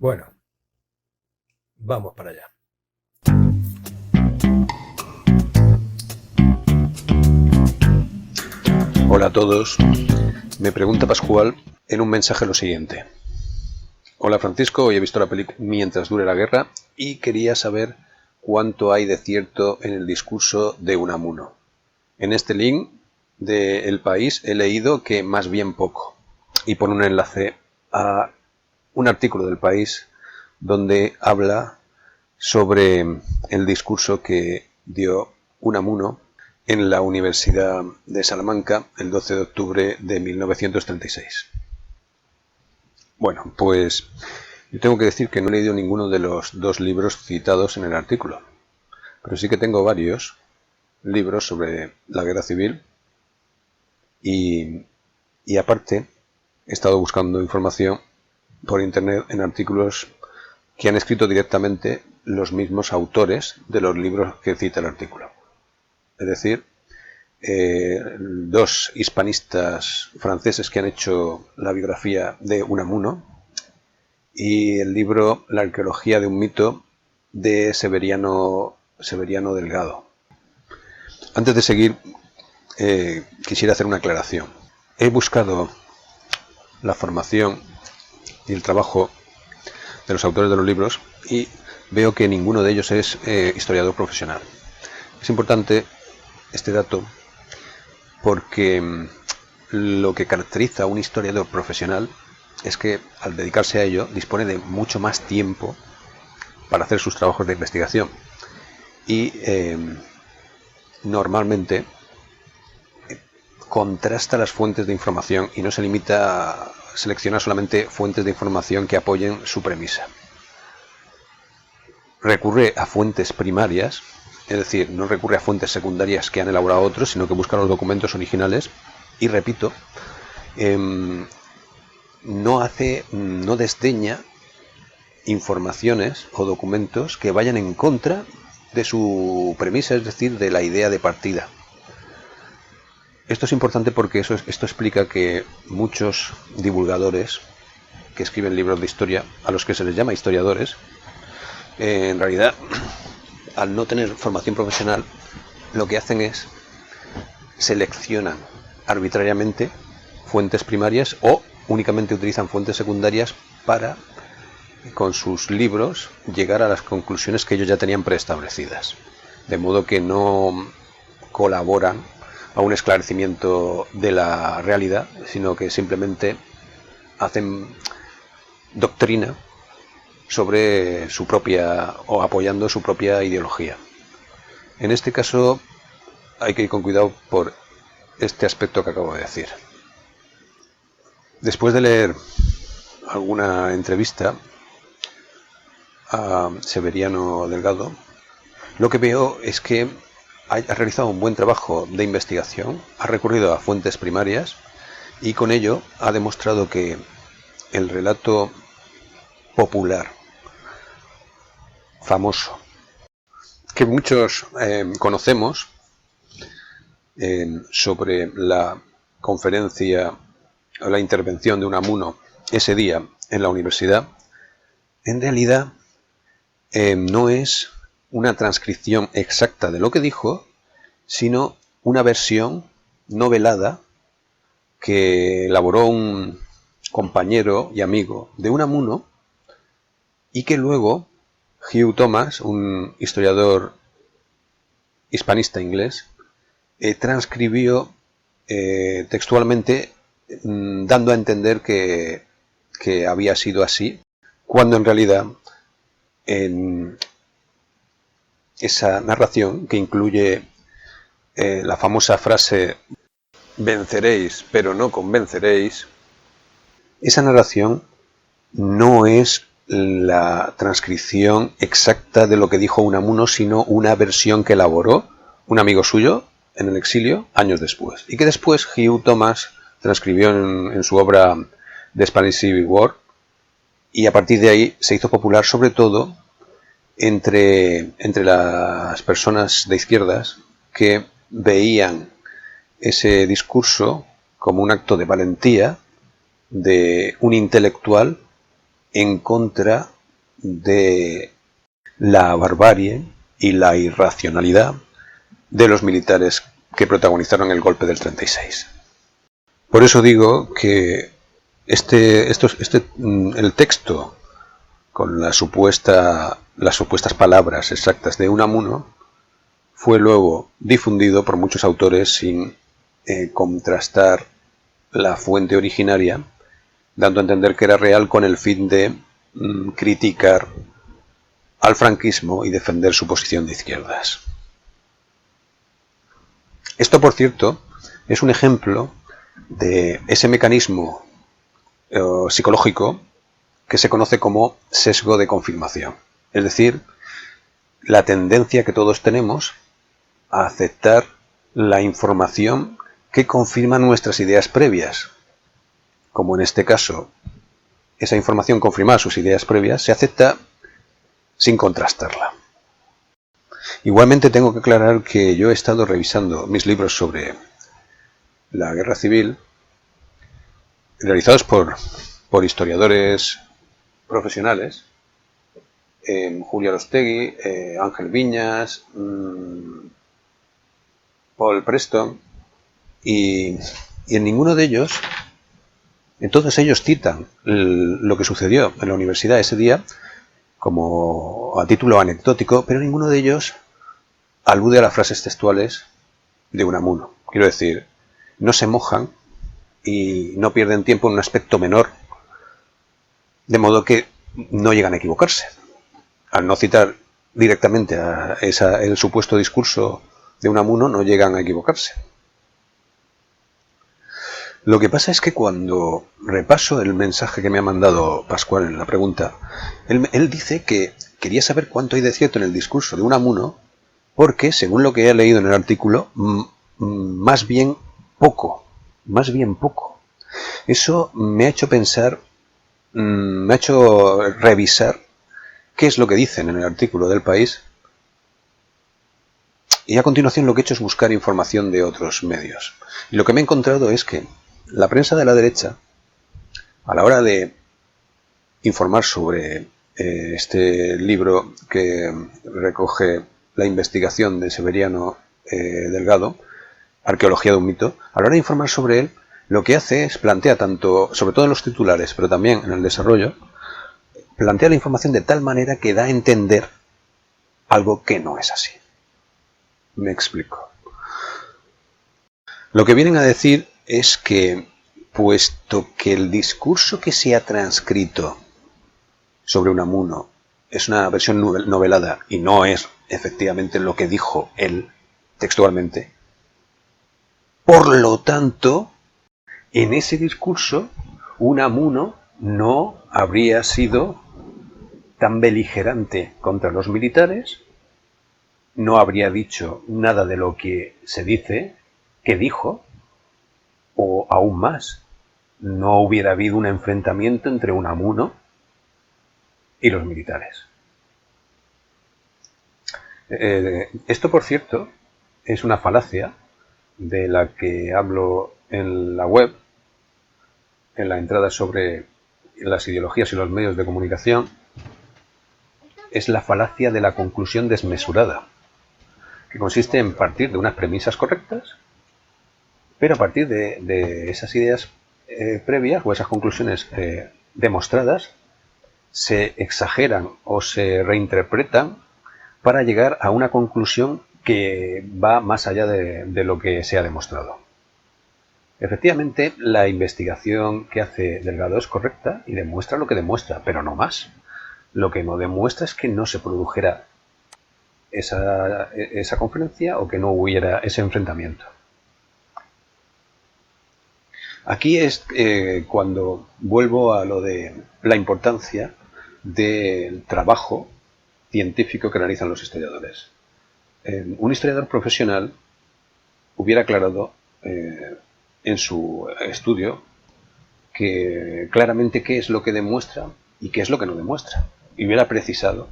Bueno, vamos para allá. Hola a todos. Me pregunta Pascual en un mensaje lo siguiente. Hola Francisco, hoy he visto la película Mientras dure la guerra y quería saber cuánto hay de cierto en el discurso de Unamuno. En este link de El País he leído que más bien poco, y pone un enlace a un artículo del País donde habla sobre el discurso que dio Unamuno en la Universidad de Salamanca el 12 de octubre de 1936. Bueno, pues yo tengo que decir que no he leído ninguno de los dos libros citados en el artículo, pero sí que tengo varios libros sobre la guerra civil y aparte he estado buscando información por internet en artículos que han escrito directamente los mismos autores de los libros que cita el artículo. Es decir, dos hispanistas franceses que han hecho la biografía de Unamuno y el libro La arqueología de un mito de Severiano Delgado. Antes de seguir, quisiera hacer una aclaración. He buscado la formación y el trabajo de los autores de los libros y veo que ninguno de ellos es historiador profesional. Es importante este dato porque lo que caracteriza a un historiador profesional es que al dedicarse a ello dispone de mucho más tiempo para hacer sus trabajos de investigación y normalmente contrasta las fuentes de información y no se limita a seleccionar solamente fuentes de información que apoyen su premisa. Recurre a fuentes primarias, es decir, no recurre a fuentes secundarias que han elaborado otros, sino que busca los documentos originales y, repito, no desdeña informaciones o documentos que vayan en contra de su premisa, es decir, de la idea de partida. Esto es importante porque esto explica que muchos divulgadores que escriben libros de historia, a los que se les llama historiadores, en realidad, al no tener formación profesional, lo que hacen es seleccionan arbitrariamente fuentes primarias o únicamente utilizan fuentes secundarias para, con sus libros, llegar a las conclusiones que ellos ya tenían preestablecidas. De modo que no colaboran a un esclarecimiento de la realidad, sino que simplemente hacen doctrina sobre su propia, o apoyando su propia ideología. En este caso hay que ir con cuidado por este aspecto que acabo de decir. Después de leer alguna entrevista a Severiano Delgado, lo que veo es que ha realizado un buen trabajo de investigación, ha recurrido a fuentes primarias y con ello ha demostrado que el relato popular, famoso, que muchos conocemos sobre la conferencia o la intervención de Unamuno ese día en la universidad, en realidad no es una transcripción exacta de lo que dijo, sino una versión novelada que elaboró un compañero y amigo de Unamuno y que luego Hugh Thomas, un historiador hispanista inglés, transcribió textualmente, dando a entender que había sido así, cuando en realidad en esa narración, que incluye la famosa frase venceréis pero no convenceréis, esa narración no es la transcripción exacta de lo que dijo Unamuno, sino una versión que elaboró un amigo suyo en el exilio años después, y que después Hugh Thomas transcribió en su obra The Spanish Civil War, y a partir de ahí se hizo popular sobre todo entre las personas de izquierdas que veían ese discurso como un acto de valentía de un intelectual en contra de la barbarie y la irracionalidad de los militares que protagonizaron el golpe del 36. Por eso digo que el texto con las supuestas palabras exactas de Unamuno fue luego difundido por muchos autores sin contrastar la fuente originaria, dando a entender que era real con el fin de criticar al franquismo y defender su posición de izquierdas. Esto, por cierto, es un ejemplo de ese mecanismo psicológico que se conoce como sesgo de confirmación. Es decir, la tendencia que todos tenemos a aceptar la información que confirma nuestras ideas previas. Como en este caso, esa información confirmada sus ideas previas se acepta sin contrastarla. Igualmente tengo que aclarar que yo he estado revisando mis libros sobre la guerra civil, realizados por historiadores profesionales, Julio Arostegui, Ángel Viñas, Paul Preston, y en ninguno de ellos, en todos ellos citan lo que sucedió en la universidad ese día como a título anecdótico, pero ninguno de ellos alude a las frases textuales de Unamuno. Quiero decir, no se mojan y no pierden tiempo en un aspecto menor, de modo que no llegan a equivocarse. Al no citar directamente a el supuesto discurso de Unamuno, no llegan a equivocarse. Lo que pasa es que cuando repaso el mensaje que me ha mandado Pascual en la pregunta, él dice que quería saber cuánto hay de cierto en el discurso de Unamuno, porque, según lo que he leído en el artículo, más bien poco. Eso me ha hecho pensar, me ha hecho revisar qué es lo que dicen en el artículo del País, y a continuación lo que he hecho es buscar información de otros medios. Y lo que me he encontrado es que la prensa de la derecha, a la hora de informar sobre este libro que recoge la investigación de Severiano Delgado, Arqueología de un mito, a la hora de informar sobre él, lo que hace es plantea tanto, sobre todo en los titulares, pero también en el desarrollo, plantea la información de tal manera que da a entender algo que no es así. Me explico. Lo que vienen a decir es que, puesto que el discurso que se ha transcrito sobre Unamuno es una versión novelada y no es efectivamente lo que dijo él textualmente, por lo tanto, en ese discurso Unamuno no habría sido tan beligerante contra los militares, no habría dicho nada de lo que se dice que dijo, o aún más, no hubiera habido un enfrentamiento entre Unamuno y los militares. Esto, por cierto, es una falacia de la que hablo en la web, en la entrada sobre las ideologías y los medios de comunicación. Es la falacia de la conclusión desmesurada, que consiste en partir de unas premisas correctas, pero a partir de esas ideas previas o esas conclusiones demostradas, se exageran o se reinterpretan para llegar a una conclusión que va más allá de lo que se ha demostrado. Efectivamente, la investigación que hace Delgado es correcta y demuestra lo que demuestra, pero no más. Lo que no demuestra es que no se produjera esa conferencia o que no hubiera ese enfrentamiento. Aquí es cuando vuelvo a lo de la importancia del trabajo científico que realizan los historiadores. Un historiador profesional hubiera aclarado en su estudio que claramente qué es lo que demuestra y qué es lo que no demuestra. Y hubiera precisado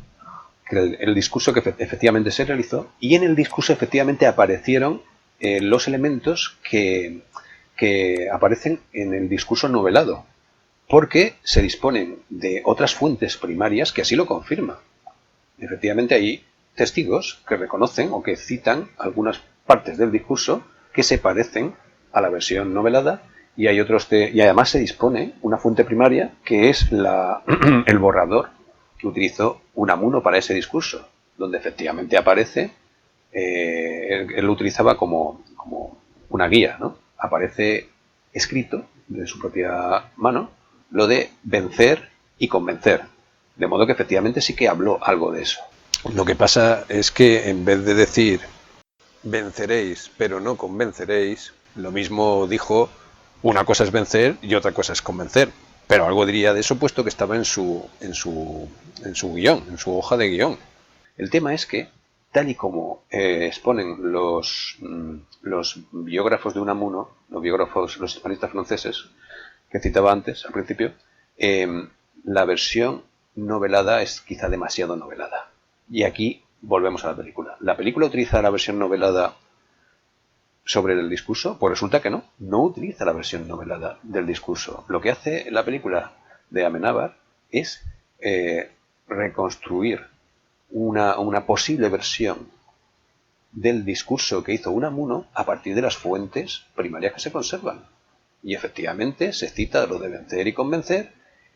que el discurso que efectivamente se realizó, y en el discurso efectivamente aparecieron los elementos que aparecen en el discurso novelado. porque se disponen de otras fuentes primarias que así lo confirman. Efectivamente hay testigos que reconocen o que citan algunas partes del discurso que se parecen a la versión novelada, y hay y además se dispone una fuente primaria que es el borrador que utilizó Unamuno para ese discurso, donde efectivamente aparece, él lo utilizaba como una guía, ¿no? Aparece escrito de su propia mano lo de vencer y convencer, de modo que efectivamente sí que habló algo de eso. Lo que pasa es que en vez de decir venceréis pero no convenceréis, lo mismo dijo: una cosa es vencer y otra cosa es convencer. Pero algo diría de eso, puesto que estaba en su guión, en su hoja de guión. El tema es que, tal y como exponen los biógrafos de Unamuno, los hispanistas franceses que citaba antes, al principio, la versión novelada es quizá demasiado novelada. Y aquí volvemos a la película. ¿La película utiliza la versión novelada sobre el discurso? Pues resulta que no utiliza la versión novelada del discurso. Lo que hace la película de Amenábar es reconstruir una posible versión del discurso que hizo Unamuno a partir de las fuentes primarias que se conservan. Y efectivamente se cita lo de vencer y convencer,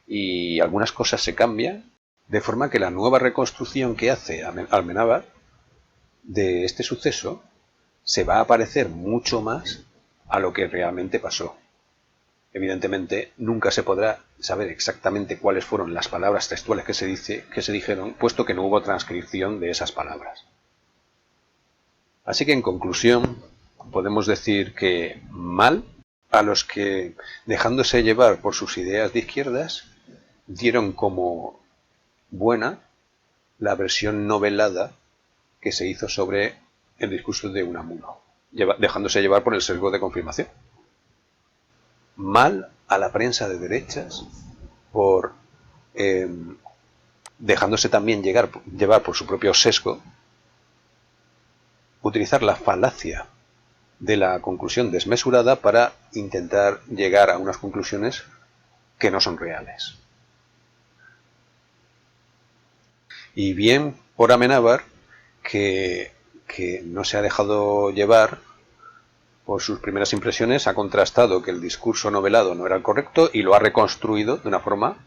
y algunas cosas se cambian, de forma que la nueva reconstrucción que hace Amenábar de este suceso se va a parecer mucho más a lo que realmente pasó. Evidentemente, nunca se podrá saber exactamente cuáles fueron las palabras textuales que se dijeron, puesto que no hubo transcripción de esas palabras. Así que, en conclusión, podemos decir que mal a los que, dejándose llevar por sus ideas de izquierdas, dieron como buena la versión novelada que se hizo sobre el discurso de Unamuno, dejándose llevar por el sesgo de confirmación. Mal a la prensa de derechas por dejándose también llevar por su propio sesgo, utilizar la falacia de la conclusión desmesurada para intentar llegar a unas conclusiones que no son reales. Y bien por Amenábar, que no se ha dejado llevar por sus primeras impresiones, ha contrastado que el discurso novelado no era el correcto y lo ha reconstruido de una forma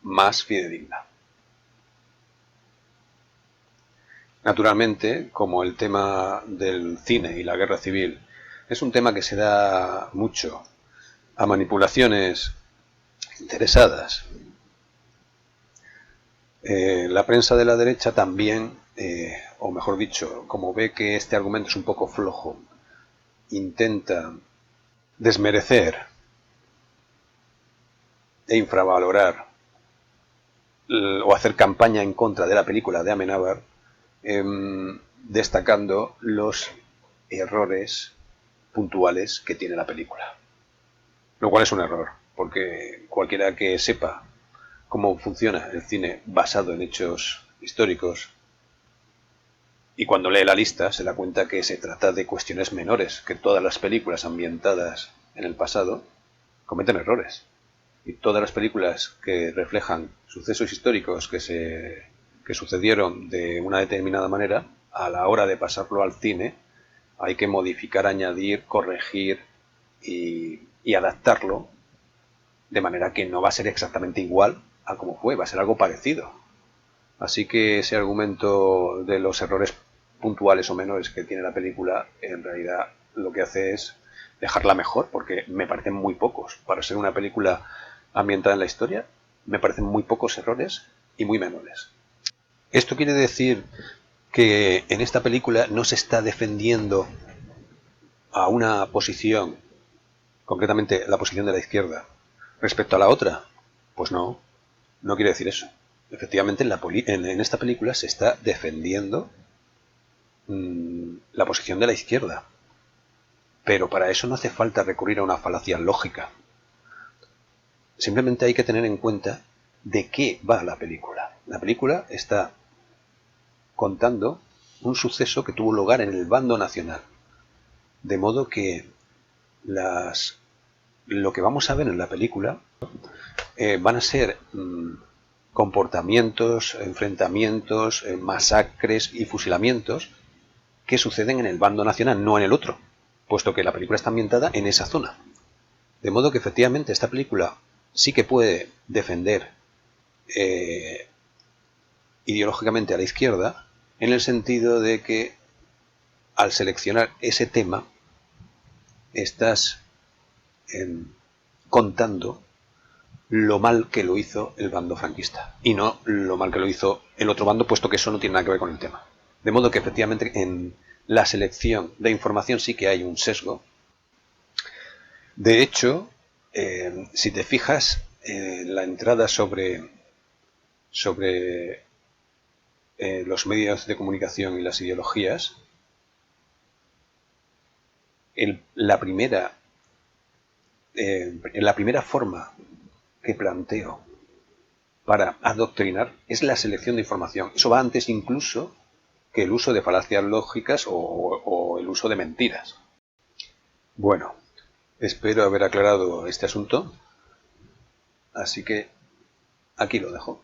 más fidedigna. Naturalmente, como el tema del cine y la guerra civil es un tema que se da mucho a manipulaciones interesadas, la prensa de la derecha también, o mejor dicho, como ve que este argumento es un poco flojo, intenta desmerecer e infravalorar o hacer campaña en contra de la película de Amenábar, destacando los errores puntuales que tiene la película. Lo cual es un error, porque cualquiera que sepa cómo funciona el cine basado en hechos históricos, y cuando lee la lista se da cuenta que se trata de cuestiones menores, que todas las películas ambientadas en el pasado cometen errores. Y todas las películas que reflejan sucesos históricos que sucedieron de una determinada manera, a la hora de pasarlo al cine, hay que modificar, añadir, corregir y adaptarlo de manera que no va a ser exactamente igual a como fue, va a ser algo parecido. Así que ese argumento de los errores puntuales o menores que tiene la película, en realidad lo que hace es dejarla mejor, porque me parecen muy pocos. Para ser una película ambientada en la historia, me parecen muy pocos errores y muy menores. Esto quiere decir que en esta película no se está defendiendo a una posición, concretamente la posición de la izquierda, respecto a la otra. Pues no quiere decir eso. Efectivamente, en esta película se está defendiendo la posición de la izquierda. Pero para eso no hace falta recurrir a una falacia lógica. Simplemente hay que tener en cuenta de qué va la película. La película está contando un suceso que tuvo lugar en el bando nacional. De modo que lo que vamos a ver en la película van a ser comportamientos, enfrentamientos, masacres y fusilamientos que suceden en el bando nacional, no en el otro, puesto que la película está ambientada en esa zona. De modo que efectivamente esta película sí que puede defender ideológicamente a la izquierda, en el sentido de que al seleccionar ese tema estás contando lo mal que lo hizo el bando franquista y no lo mal que lo hizo el otro bando, puesto que eso no tiene nada que ver con el tema. De modo que efectivamente en la selección de información sí que hay un sesgo. De hecho, si te fijas, la entrada sobre los medios de comunicación y las ideologías, la primera forma que planteo para adoctrinar es la selección de información. Eso va antes incluso que el uso de falacias lógicas o el uso de mentiras. Bueno, espero haber aclarado este asunto, así que aquí lo dejo.